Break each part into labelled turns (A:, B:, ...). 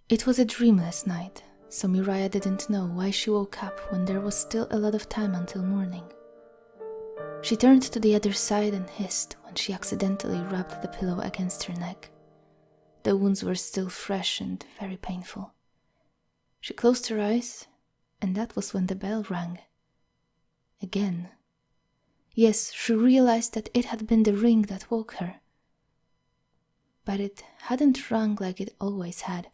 A: It was a dreamless night, so Miriah didn't know why she woke up when there was still a lot of time until morning. She turned to the other side and hissed when she accidentally rubbed the pillow against her neck. The wounds were still fresh and very painful. She closed her eyes, and that was when the bell rang. Again. Yes, she realized that it had been the ring that woke her. But it hadn't rung like it always had.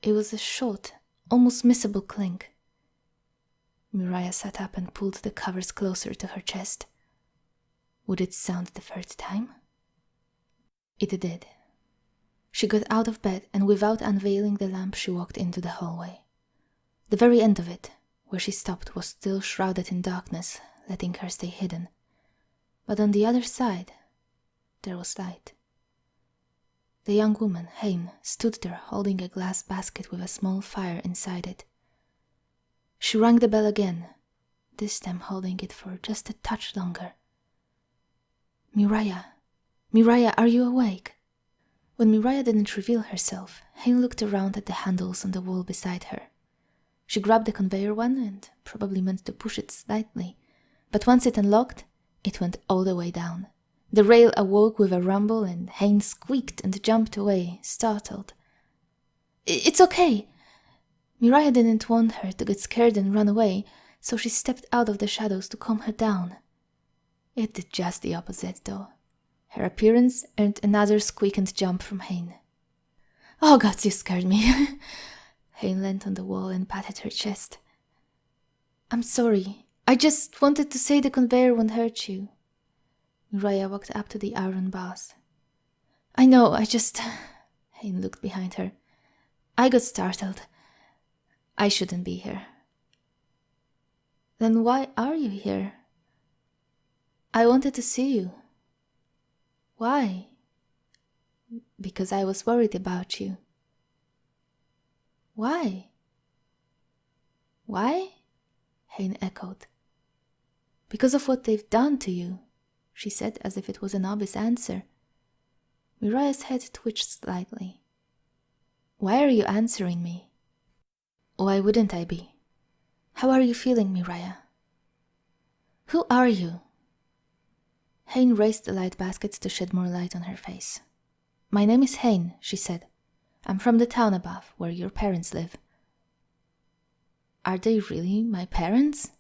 A: It was a short, almost missable clink. Miriah sat up and pulled the covers closer to her chest. Would it sound the third time? It did. She got out of bed and without unveiling the lamp she walked into the hallway. The very end of it, where she stopped, was still shrouded in darkness, letting her stay hidden. But on the other side, there was light. The young woman, Hayne, stood there holding a glass basket with a small fire inside it. She rang the bell again, this time holding it for just a touch longer. Miriah, are you awake? When Miriah didn't reveal herself, Hayne looked around at the handles on the wall beside her. She grabbed the conveyor one and probably meant to push it slightly, but once it unlocked, it went all the way down. The rail awoke with a rumble and Hayne squeaked and jumped away, startled. It's okay! Miriah didn't want her to get scared and run away, so she stepped out of the shadows to calm her down. It did just the opposite, though. Her appearance earned another squeak and jump from Hayne. Oh God, you scared me. Hayne leaned on the wall and patted her chest. I'm sorry. I just wanted to say the conveyor won't hurt you. Miriah walked up to the iron bars. I know, Hayne looked behind her. I got startled. I shouldn't be here. Then why are you here? I wanted to see you. Why? Because I was worried about you. Why? Why? Hayne echoed. Because of what they've done to you, she said as if it was an obvious answer. Miriah's head twitched slightly. Why are you answering me? Why wouldn't I be? How are you feeling, Miriah? Who are you? Hayne raised the light basket to shed more light on her face. My name is Hayne, she said. I'm from the town above, where your parents live. Are they really my parents?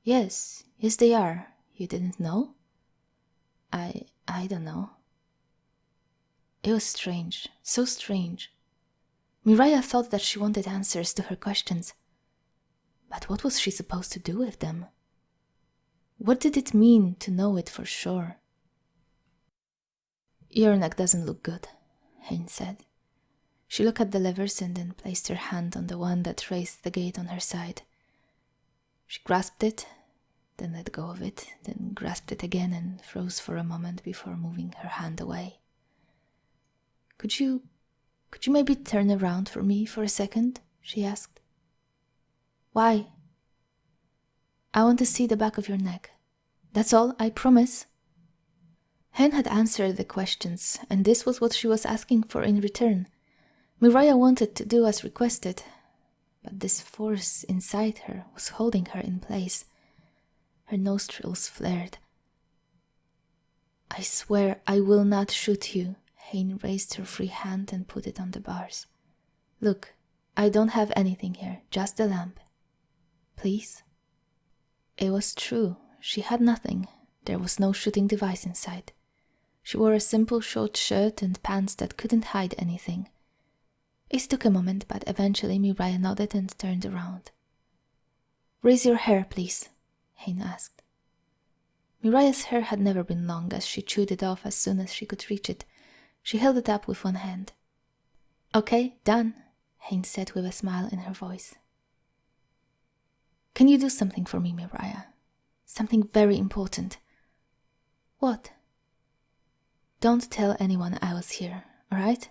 A: Yes they are. You didn't know? I don't know. It was strange, so strange. Miriah thought that she wanted answers to her questions. But what was she supposed to do with them? What did it mean to know it for sure? Your neck doesn't look good, Hayne said. She looked at the levers and then placed her hand on the one that raised the gate on her side. She grasped it, then let go of it, then grasped it again and froze for a moment before moving her hand away. Could you maybe turn around for me for a second? She asked. Why? I want to see the back of your neck. That's all, I promise. Hayne had answered the questions, and this was what she was asking for in return. Miriah wanted to do as requested, but this force inside her was holding her in place. Her nostrils flared. I swear I will not shoot you. Hayne raised her free hand and put it on the bars. Look, I don't have anything here, just the lamp. Please? It was true. She had nothing. There was no shooting device inside. She wore a simple short shirt and pants that couldn't hide anything. It took a moment, but eventually Miriah nodded and turned around. Raise your hair, please, Hayne asked. Miriah's hair had never been long, as she chewed it off as soon as she could reach it. She held it up with one hand. Okay, done, Hayne said with a smile in her voice. Can you do something for me, Miriah? Something very important. What? Don't tell anyone I was here, alright?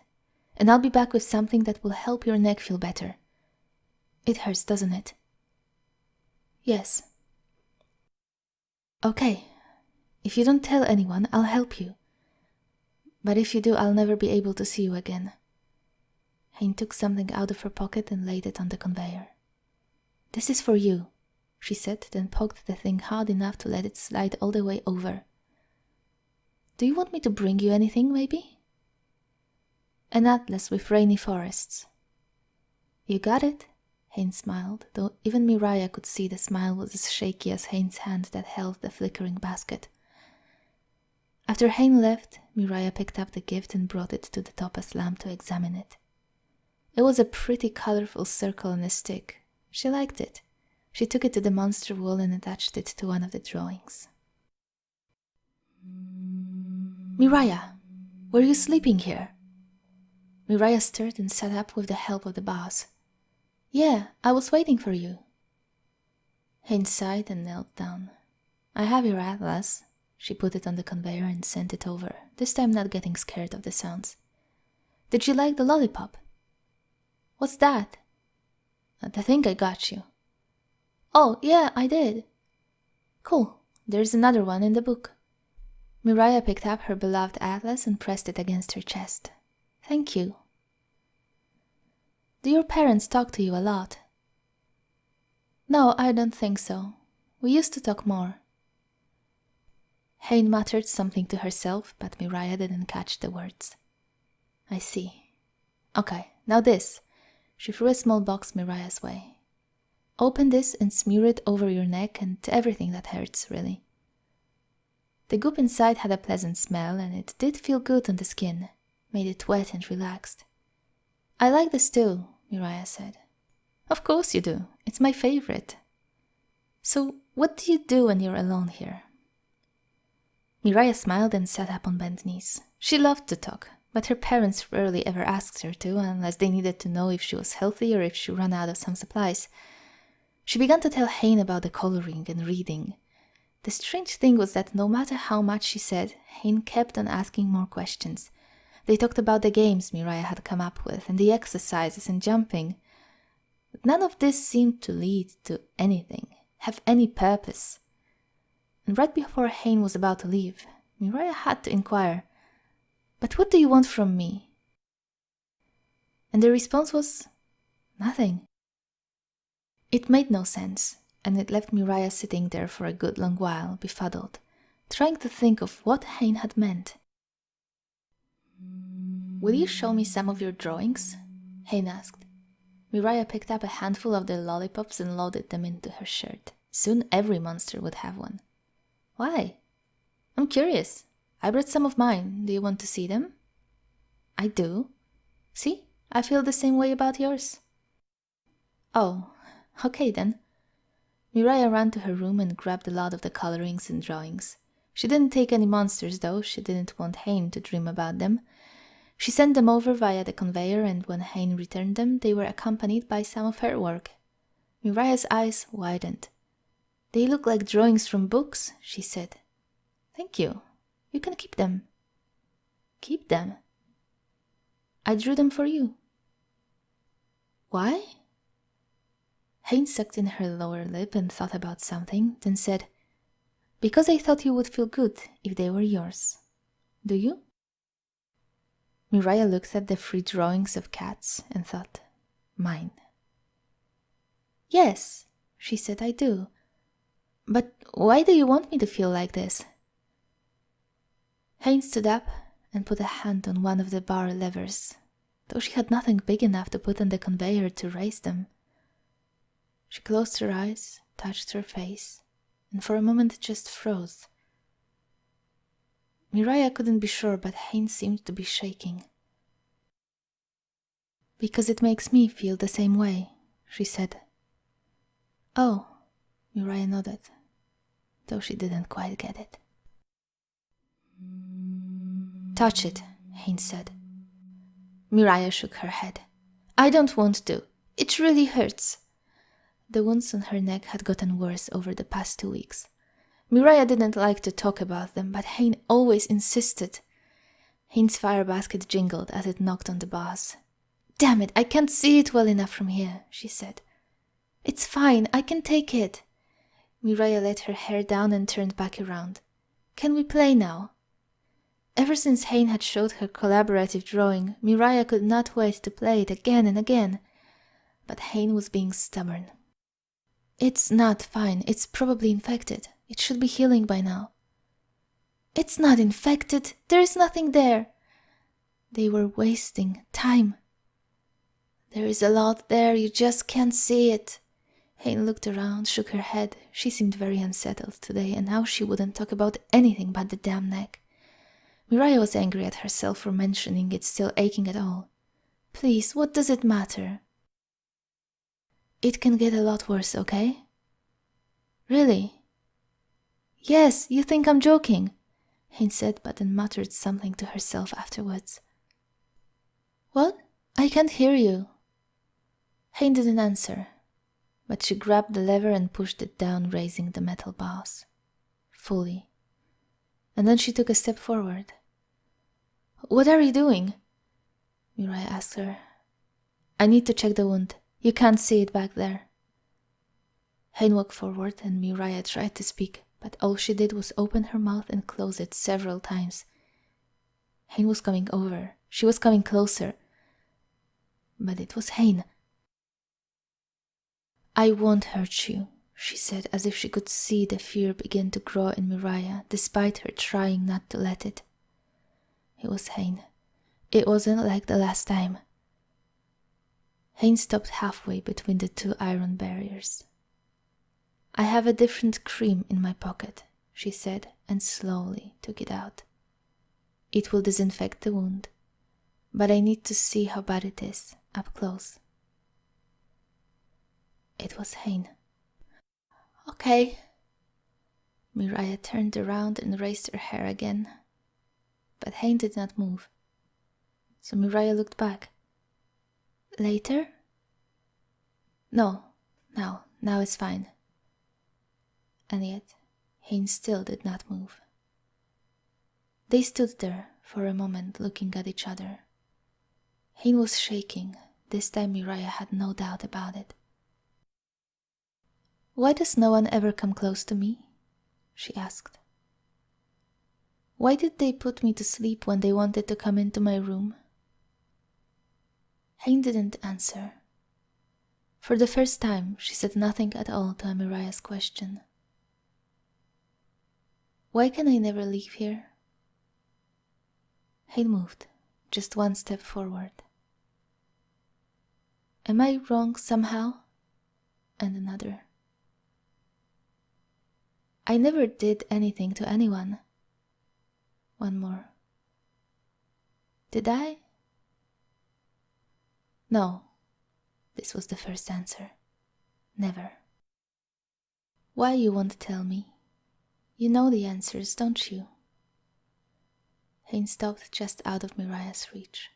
A: And I'll be back with something that will help your neck feel better. It hurts, doesn't it? Yes. Okay. If you don't tell anyone, I'll help you. But if you do, I'll never be able to see you again. Hayne took something out of her pocket and laid it on the conveyor. "This is for you," she said, then poked the thing hard enough to let it slide all the way over. "Do you want me to bring you anything, maybe?" "An atlas with rainy forests." "You got it," Hayne smiled, though even Miriah could see the smile was as shaky as Hayne's hand that held the flickering basket. After Hayne left, Miriah picked up the gift and brought it to the topaz lamp to examine it. It was a pretty colorful circle on a stick. She liked it. She took it to the monster wall and attached it to one of the drawings. "Miriah, were you sleeping here?" Miriah stirred and sat up with the help of the bars. "Yeah, I was waiting for you." Hayne sighed and knelt down. "I have your atlas." She put it on the conveyor and sent it over, this time not getting scared of the sounds. "Did you like the lollipop?" "What's that?" "The thing I got you." "Oh, yeah, I did." "Cool. There's another one in the book." Miriah picked up her beloved atlas and pressed it against her chest. "Thank you." "Do your parents talk to you a lot?" "No, I don't think so. We used to talk more." Hayne muttered something to herself, but Miriah didn't catch the words. "I see. Okay, now this." She threw a small box Miriah's way. "Open this and smear it over your neck and everything that hurts, really." The goop inside had a pleasant smell, and it did feel good on the skin, made it wet and relaxed. "I like this too," Miriah said. "Of course you do. It's my favorite." "So what do you do when you're alone here?" Miriah smiled and sat up on bent knees. She loved to talk, but her parents rarely ever asked her to, unless they needed to know if she was healthy or if she ran out of some supplies. She began to tell Hayne about the coloring and reading. The strange thing was that no matter how much she said, Hayne kept on asking more questions. They talked about the games Miriah had come up with, and the exercises and jumping. But none of this seemed to lead to anything, have any purpose. And right before Hayne was about to leave, Miriah had to inquire, "But what do you want from me?" And the response was, "Nothing." It made no sense, and it left Miriah sitting there for a good long while, befuddled, trying to think of what Hayne had meant. "Will you show me some of your drawings?" Hayne asked. Miriah picked up a handful of the lollipops and loaded them into her shirt. Soon every monster would have one. "Why?" "I'm curious. I brought some of mine. Do you want to see them?" "I do. See, I feel the same way about yours." "Oh, okay then." Miriah ran to her room and grabbed a lot of the colorings and drawings. She didn't take any monsters, though. She didn't want Hayne to dream about them. She sent them over via the conveyor, and when Hayne returned them, they were accompanied by some of her work. Miriah's eyes widened. "They look like drawings from books," she said. "Thank you. You can keep them." "Keep them?" "I drew them for you." "Why?" Hayne sucked in her lower lip and thought about something, then said, "Because I thought you would feel good if they were yours. Do you?" Miriah looked at the 3 drawings of cats and thought, "Mine." "Yes," she said, "I do. But why do you want me to feel like this?" Hayne stood up and put a hand on one of the bar levers, though she had nothing big enough to put on the conveyor to raise them. She closed her eyes, touched her face, and for a moment just froze. Miriah couldn't be sure, but Hayne seemed to be shaking. "Because it makes me feel the same way," she said. "Oh," Miriah nodded, though she didn't quite get it. "Touch it," Hayne said. Miriah shook her head. "I don't want to. It really hurts." The wounds on her neck had gotten worse over the past 2 weeks. Miriah didn't like to talk about them, but Hayne always insisted. Hayne's fire basket jingled as it knocked on the bars. "Damn it, I can't see it well enough from here," she said. "It's fine, I can take it." Miriah let her hair down and turned back around. "Can we play now?" Ever since Hayne had showed her collaborative drawing, Miriah could not wait to play it again and again. But Hayne was being stubborn. "It's not fine. It's probably infected. It should be healing by now." "It's not infected. There is nothing there." They were wasting time. "There is a lot there. You just can't see it." Hayne looked around, shook her head. She seemed very unsettled today, and now she wouldn't talk about anything but the damn neck. Miriah was angry at herself for mentioning it still aching at all. "Please, what does it matter?" "It can get a lot worse, okay?" "Really?" "Yes, you think I'm joking," Hayne said, but then muttered something to herself afterwards. "What? I can't hear you." Hayne didn't answer, but she grabbed the lever and pushed it down, raising the metal bars. Fully. And then she took a step forward. "What are you doing?" Miriah asked her. "I need to check the wound. You can't see it back there." Hayne walked forward and Miriah tried to speak, but all she did was open her mouth and close it several times. Hayne was coming over. She was coming closer. But it was Hayne. "I won't hurt you," she said, as if she could see the fear begin to grow in Miriah, despite her trying not to let it. It was Hayne. It wasn't like the last time. Hayne stopped halfway between the two iron barriers. "I have a different cream in my pocket," she said, and slowly took it out. "It will disinfect the wound, but I need to see how bad it is, up close." It was Hayne. "Okay." Miriah turned around and raised her hair again, but Hayne did not move. So Miriah looked back. "Later?" "No, now it's fine." And yet, Hayne still did not move. They stood there for a moment looking at each other. Hayne was shaking. This time Miriah had no doubt about it. "Why does no one ever come close to me?" she asked. "Why did they put me to sleep when they wanted to come into my room?" Hayne didn't answer. For the first time, she said nothing at all to Miriah's question. "Why can I never leave here?" Hayne moved, just one step forward. "Am I wrong somehow?" And another. "I never did anything to anyone." One more. "Did I?" "No." This was the first answer. "Never." "Why you won't tell me? You know the answers, don't you?" Hayne stopped just out of Miriah's reach.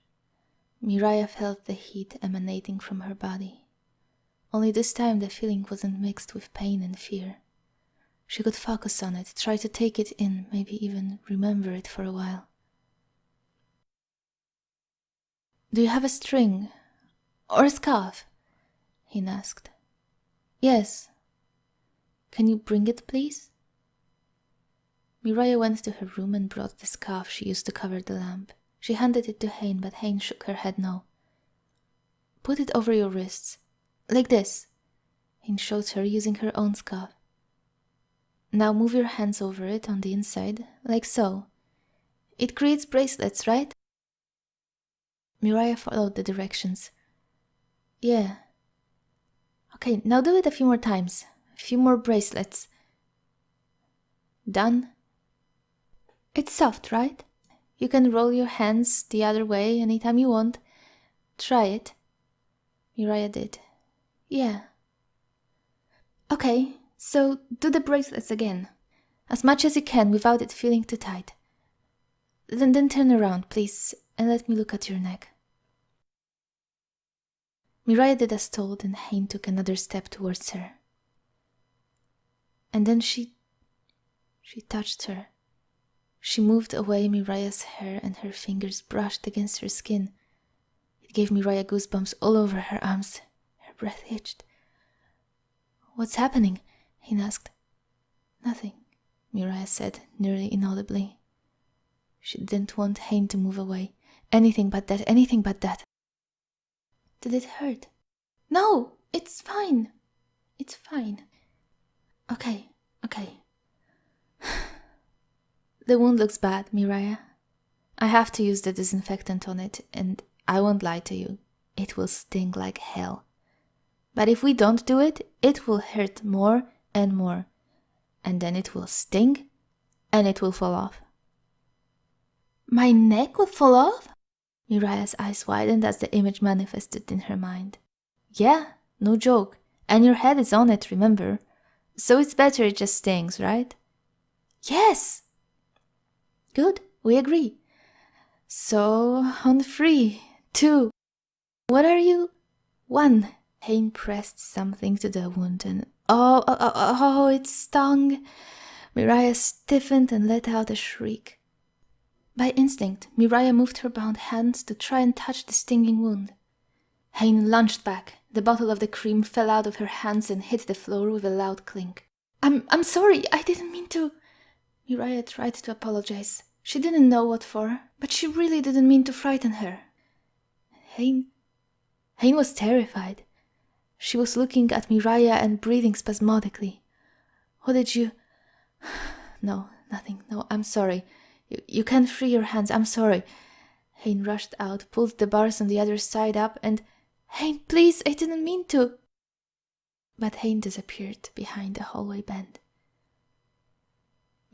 A: Miriah felt the heat emanating from her body. Only this time the feeling wasn't mixed with pain and fear. She could focus on it, try to take it in, maybe even remember it for a while. "Do you have a string? Or a scarf?" Hayne asked. "Yes." "Can you bring it, please?" Miriah went to her room and brought the scarf she used to cover the lamp. She handed it to Hayne, but Hayne shook her head no. "Put it over your wrists. Like this." Hayne showed her using her own scarf. "Now move your hands over it on the inside, like so. It creates bracelets, right?" Miriah followed the directions. "Yeah." "Okay, now do it a few more times. A few more bracelets." "Done?" "It's soft, right? You can roll your hands the other way anytime you want. Try it." Miriah did. "Yeah." "Okay, so do the bracelets again. As much as you can without it feeling too tight. Then turn around, please, and let me look at your neck." Miriah did as told, and Hayne took another step towards her. And then she touched her. She moved away Miriah's hair and her fingers brushed against her skin. It gave Miriah goosebumps all over her arms. Her breath itched. "What's happening?" Hayne asked. "Nothing," Miriah said, nearly inaudibly. She didn't want Hein to move away. Anything but that, anything but that. Did it hurt? No, it's fine. It's fine. Okay. The wound looks bad, Mireia. I have to use the disinfectant on it, and I won't lie to you, it will sting like hell. But if we don't do it, it will hurt more and more, and then it will sting, and it will fall off. My neck will fall off? Mireia's eyes widened as the image manifested in her mind. Yeah, no joke, and your head is on it, remember? So it's better it just stings, right? Yes! Good, we agree. So, on 3, 2, what are you? 1. Hein pressed something to the wound and oh, it stung. Mireia stiffened and let out a shriek. By instinct, Mireia moved her bound hands to try and touch the stinging wound. Hein lunged back. The bottle of the cream fell out of her hands and hit the floor with a loud clink. I'm sorry, I didn't mean to. Mireia tried to apologize. She didn't know what for, but she really didn't mean to frighten her. Hein was terrified. She was looking at Mireia and breathing spasmodically. What did you... No, nothing. No, I'm sorry. You can't free your hands. I'm sorry. Hein rushed out, pulled the bars on the other side up, and... Hein, please, I didn't mean to. But Hein disappeared behind the hallway bend.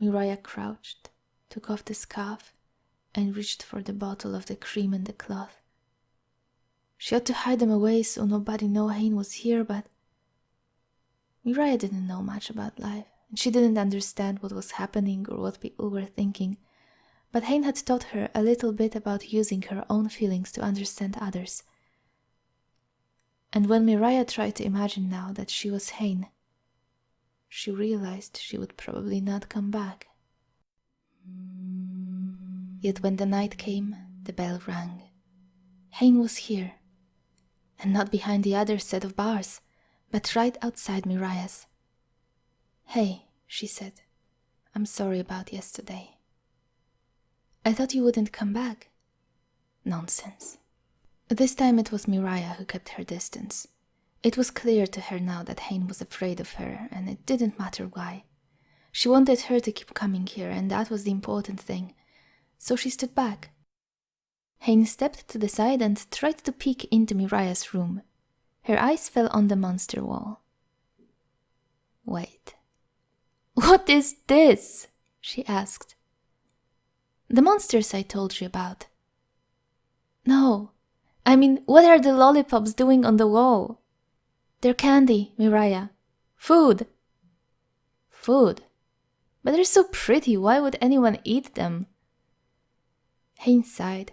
A: Mireia crouched, took off the scarf, and reached for the bottle of the cream and the cloth. She had to hide them away so nobody knew Hein was here, but... Mireia didn't know much about life, and she didn't understand what was happening or what people were thinking, but Hein had taught her a little bit about using her own feelings to understand others. And when Mireia tried to imagine now that she was Hein, she realized she would probably not come back. Yet when the night came, the bell rang. Hein was here, and not behind the other set of bars, but right outside Mireia's. Hey, she said, I'm sorry about yesterday. I thought you wouldn't come back. Nonsense. This time it was Mireia who kept her distance. It was clear to her now that Hein was afraid of her, and it didn't matter why. She wanted her to keep coming here, and that was the important thing. So she stood back. Hein stepped to the side and tried to peek into Mireia's room. Her eyes fell on the monster wall. Wait. What is this? She asked. The monsters I told you about. No, I mean, what are the lollipops doing on the wall? They're candy, Mireia. Food. Food? But they're so pretty, why would anyone eat them? Hein sighed,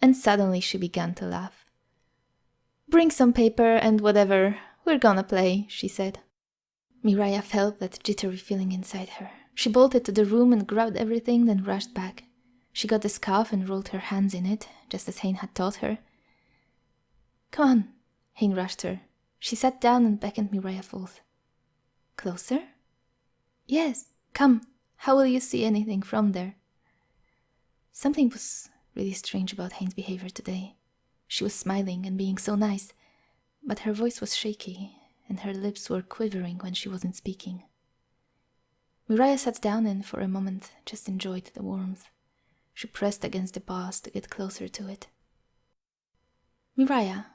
A: and suddenly she began to laugh. Bring some paper and whatever, we're gonna play, she said. Mireia felt that jittery feeling inside her. She bolted to the room and grabbed everything, then rushed back. She got the scarf and rolled her hands in it, just as Hein had taught her. Come on, Hein rushed her. She sat down and beckoned Mireia forth. Closer? Yes, come. How will you see anything from there? Something was really strange about Hein's behavior today. She was smiling and being so nice, but her voice was shaky, and her lips were quivering when she wasn't speaking. Mireia sat down and for a moment just enjoyed the warmth. She pressed against the bars to get closer to it. Mireia,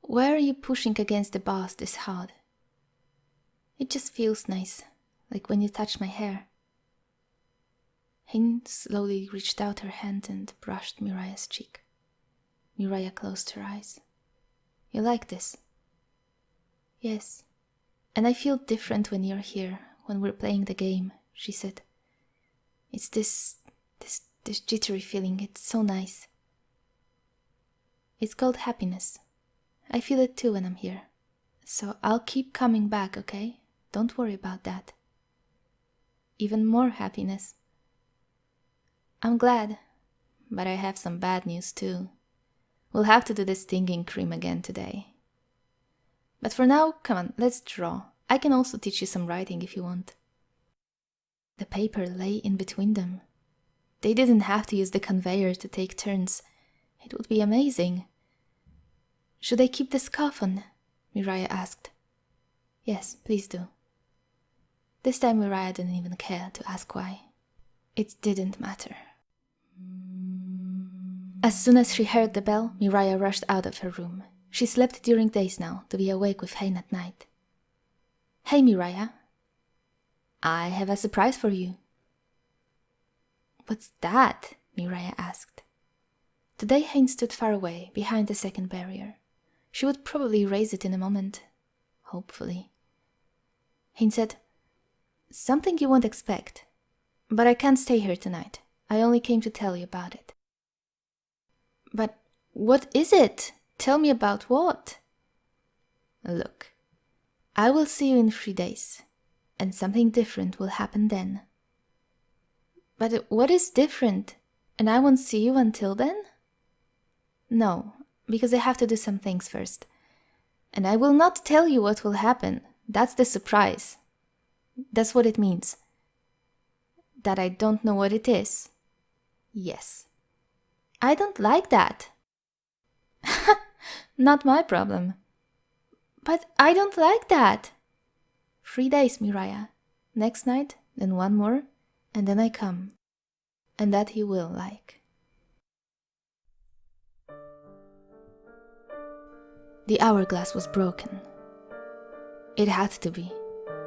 A: why are you pushing against the bars this hard? It just feels nice, like when you touch my hair. Hein slowly reached out her hand and brushed Mireia's cheek. Mireia closed her eyes. You like this? Yes. And I feel different when you're here, when we're playing the game, she said. It's this jittery feeling, it's so nice. It's called happiness. I feel it too when I'm here. So I'll keep coming back, okay? Don't worry about that. Even more happiness. I'm glad, but I have some bad news too. We'll have to do the stinging cream again today. But for now, come on, let's draw. I can also teach you some writing if you want. The paper lay in between them. They didn't have to use the conveyor to take turns. It would be amazing. "Should I keep the scarf on?" Miriah asked. "Yes, please do." This time Miriah didn't even care to ask why. It didn't matter. As soon as she heard the bell, Miriah rushed out of her room. She slept during days now, to be awake with Hein at night. "Hey, Miriah. I have a surprise for you." "What's that?" Miriah asked. Today Hein stood far away, behind the second barrier. She would probably raise it in a moment. Hopefully. Hein said, "Something you won't expect. But I can't stay here tonight. I only came to tell you about it." "But what is it? Tell me about what?" "Look, I will see you in 3 days, and something different will happen then." "But what is different? And I won't see you until then?" "No, because I have to do some things first. And I will not tell you what will happen. That's the surprise. That's what it means." "That I don't know what it is?" "Yes." "I don't like that." "Not my problem." "But I don't like that." 3 days, Miriah. Next night, then 1 more, and then I come. And that you will like. The hourglass was broken. It had to be.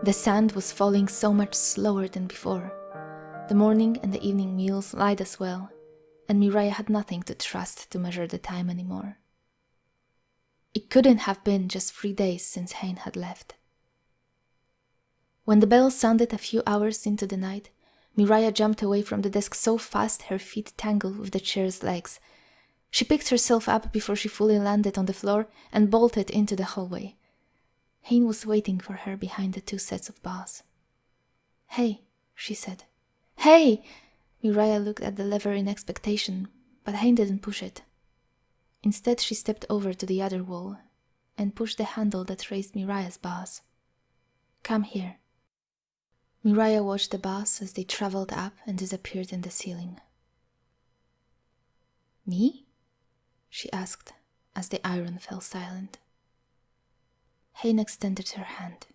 A: The sand was falling so much slower than before. The morning and the evening meals lied as well, and Miriah had nothing to trust to measure the time anymore. It couldn't have been just 3 days since Hein had left. When the bell sounded a few hours into the night, Miriah jumped away from the desk so fast her feet tangled with the chair's legs. She picked herself up before she fully landed on the floor and bolted into the hallway. Hein was waiting for her behind the 2 sets of bars. "Hey," she said. "Hey!" Miriah looked at the lever in expectation, but Hein didn't push it. Instead, she stepped over to the other wall and pushed the handle that raised Miriah's bars. "Come here." Miriah watched the bars as they traveled up and disappeared in the ceiling. "Me?" she asked as the iron fell silent. Hein extended her hand.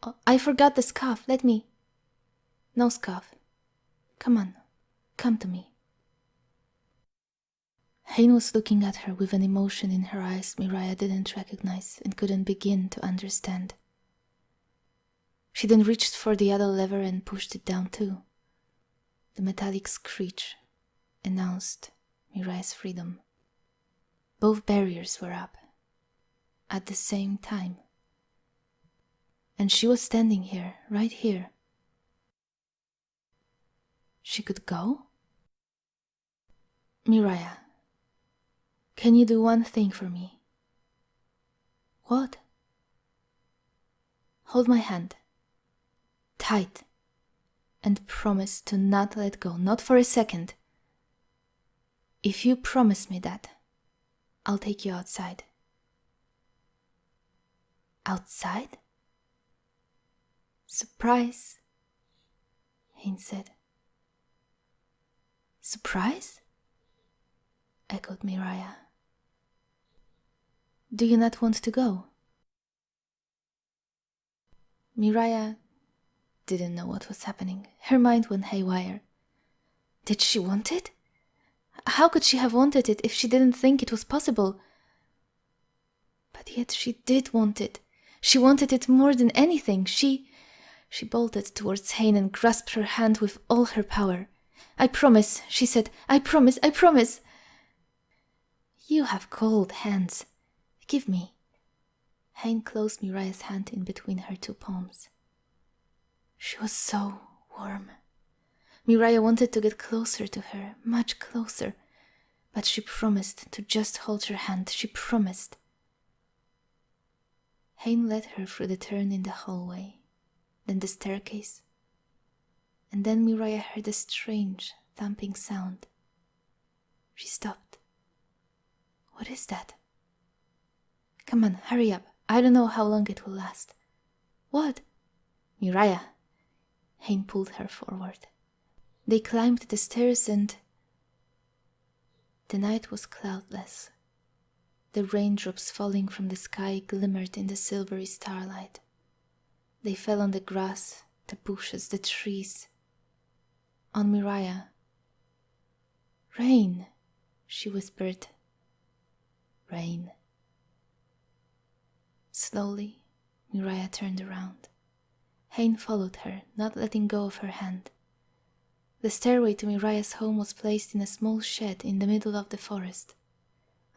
A: "Oh, I forgot the scarf. Let me." "No scarf. Come on. Come to me." Hein was looking at her with an emotion in her eyes Miriah didn't recognize and couldn't begin to understand. She then reached for the other lever and pushed it down too. The metallic screech announced Miriah's freedom. Both barriers were up at the same time. And she was standing here, right here. She could go? "Miriah, can you do one thing for me?" "What?" "Hold my hand. Tight. And promise to not let go, not for a second. If you promise me that, I'll take you outside." "Outside?" "Surprise," Hein said. "Surprise?" echoed Miriah. "Do you not want to go?" Miriah didn't know what was happening. Her mind went haywire. Did she want it? How could she have wanted it if she didn't think it was possible? But yet she did want it. She wanted it more than anything. She bolted towards Hein and grasped her hand with all her power. "I promise," she said. "I promise, I promise." "You have cold hands. Give me." Hein closed Miriah's hand in between her 2 palms. She was so warm. Miriah wanted to get closer to her, much closer, but she promised to just hold her hand. She promised. Hein led her through the turn in the hallway, then the staircase, and then Miriah heard a strange, thumping sound. She stopped. "What is that?" "Come on, hurry up. I don't know how long it will last." "What?" "Miriah." Hein pulled her forward. They climbed the stairs and the night was cloudless. The raindrops falling from the sky glimmered in the silvery starlight. They fell on the grass, the bushes, the trees. On Miriah. "Rain," she whispered. "Rain." Slowly, Miriah turned around. Hein followed her, not letting go of her hand. The stairway to Miriah's home was placed in a small shed in the middle of the forest.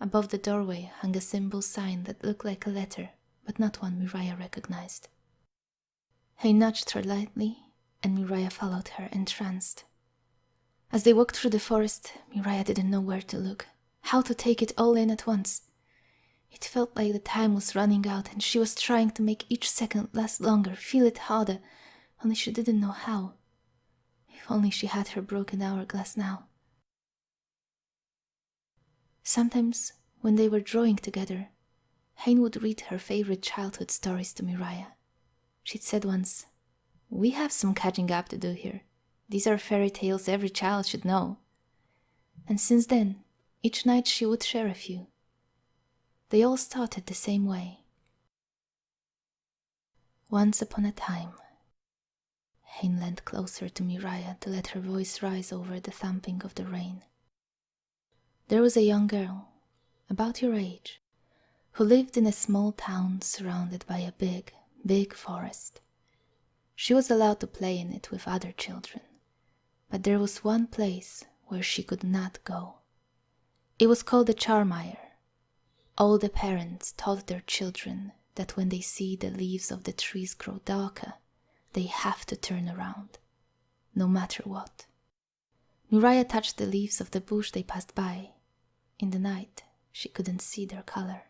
A: Above the doorway hung a simple sign that looked like a letter, but not one Miriah recognized. Hein nudged her lightly, and Miriah followed her, entranced. As they walked through the forest, Miriah didn't know where to look, how to take it all in at once. It felt like the time was running out, and she was trying to make each second last longer, feel it harder, only she didn't know how. If only she had her broken hourglass now. Sometimes, when they were drawing together, Hein would read her favorite childhood stories to Miriah. She'd said once, "We have some catching up to do here. These are fairy tales every child should know." And since then, each night she would share a few. They all started the same way. Once upon a time. Hein leaned closer to Miriah to let her voice rise over the thumping of the rain. There was a young girl, about your age, who lived in a small town surrounded by a big, big forest. She was allowed to play in it with other children, but there was one place where she could not go. It was called the Charmire. All the parents taught their children that when they see the leaves of the trees grow darker, they have to turn around, no matter what. Miriah touched the leaves of the bush they passed by. In the night, she couldn't see their color.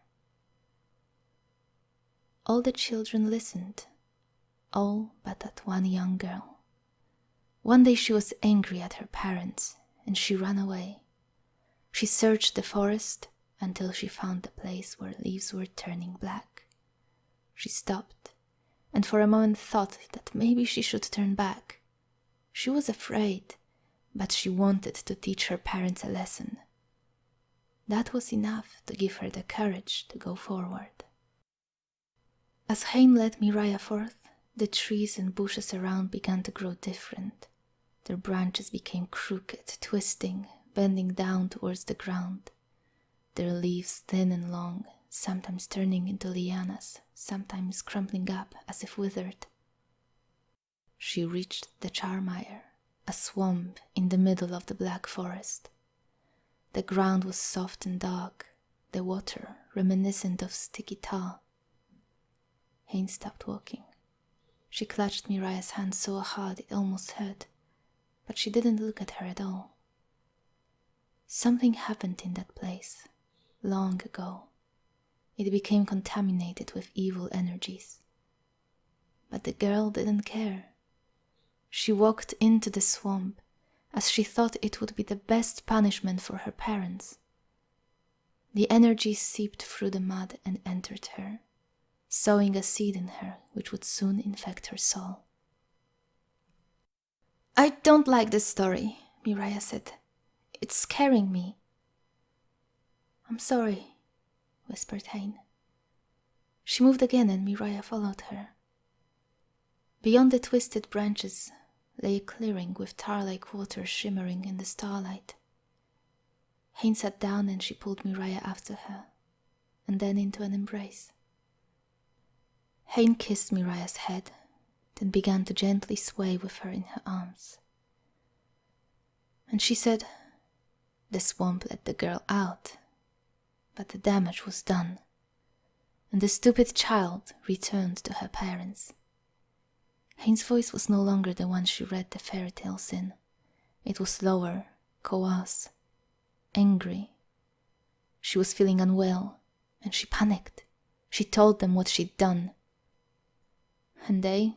A: All the children listened, all but that one young girl. One day she was angry at her parents, and she ran away. She searched the forest until she found the place where leaves were turning black. She stopped, and for a moment thought that maybe she should turn back. She was afraid, but she wanted to teach her parents a lesson. That was enough to give her the courage to go forward. As Hein led Miriah forth, the trees and bushes around began to grow different. Their branches became crooked, twisting, bending down towards the ground. Their leaves thin and long, sometimes turning into lianas, sometimes crumpling up as if withered. She reached the Charmire, a swamp in the middle of the black forest. The ground was soft and dark, the water reminiscent of sticky tar. Hein stopped walking. She clutched Miriah's hand so hard it almost hurt, but she didn't look at her at all. Something happened in that place, long ago. It became contaminated with evil energies. But the girl didn't care. She walked into the swamp as she thought it would be the best punishment for her parents. The energy seeped through the mud and entered her, sowing a seed in her which would soon infect her soul. "I don't like this story," Miriah said. "It's scaring me." "I'm sorry," whispered Hein. She moved again and Miriah followed her. Beyond the twisted branches lay a clearing with tar-like water shimmering in the starlight. Hein sat down and she pulled Miriah after her, and then into an embrace. Hein kissed Miriah's head, then began to gently sway with her in her arms. And she said, "The swamp let the girl out, but the damage was done, and the stupid child returned to her parents." Hein's voice was no longer the one she read the fairy tales in. It was lower, coarse, angry. She was feeling unwell, and she panicked. She told them what she'd done. And they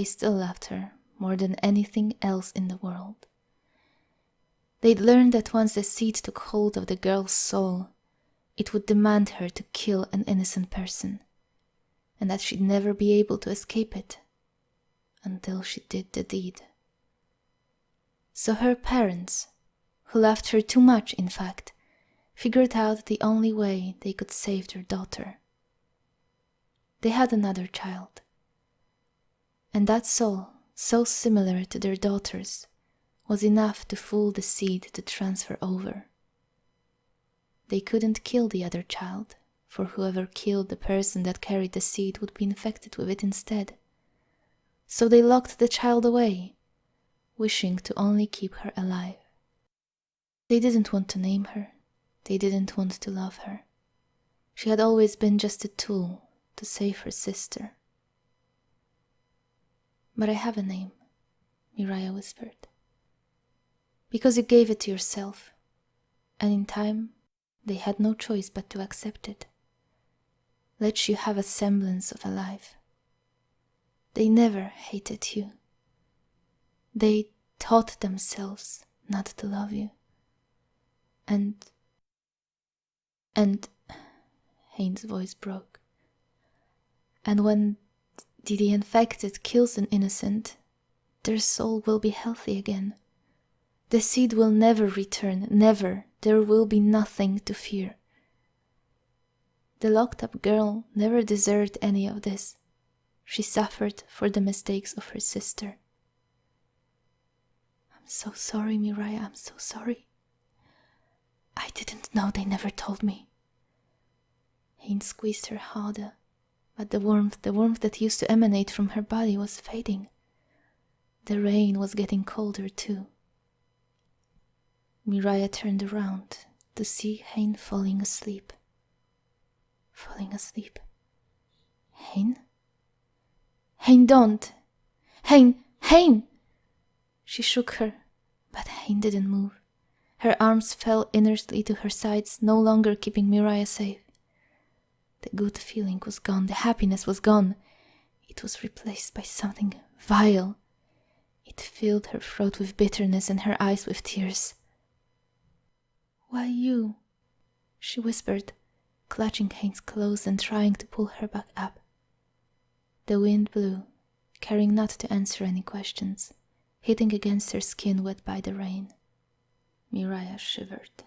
A: still loved her more than anything else in the world. They'd learned that once the seed took hold of the girl's soul, it would demand her to kill an innocent person, and that she'd never be able to escape it, until she did the deed. So her parents, who loved her too much in fact, figured out the only way they could save their daughter. They had another child, and that soul, so similar to their daughter's, was enough to fool the seed to transfer over. They couldn't kill the other child, for whoever killed the person that carried the seed would be infected with it instead. So they locked the child away, wishing to only keep her alive. They didn't want to name her. They didn't want to love her. She had always been just a tool to save her sister. "But I have a name," Miriah whispered. "Because you gave it to yourself, and in time they had no choice but to accept it. Let you have a semblance of a life. They never hated you. They taught themselves not to love you. And Haynes' voice broke. And when the infected kills an innocent, their soul will be healthy again. The seed will never return, never. There will be nothing to fear. The locked-up girl never deserved any of this. She suffered for the mistakes of her sister." "I'm so sorry, Miriah, I'm so sorry. I didn't know, they never told me." Haynes squeezed her harder, but the warmth that used to emanate from her body was fading. The rain was getting colder too. Miriah turned around to see Haynes falling asleep. Falling asleep. "Hayne? Hayne, don't! Hayne! Hayne!" She shook her, but Hayne didn't move. Her arms fell inertly to her sides, no longer keeping Miriah safe. The good feeling was gone, the happiness was gone. It was replaced by something vile. It filled her throat with bitterness and her eyes with tears. "Why you?" she whispered, clutching Haynes close and trying to pull her back up. The wind blew, caring not to answer any questions, hitting against her skin wet by the rain. Miriah shivered.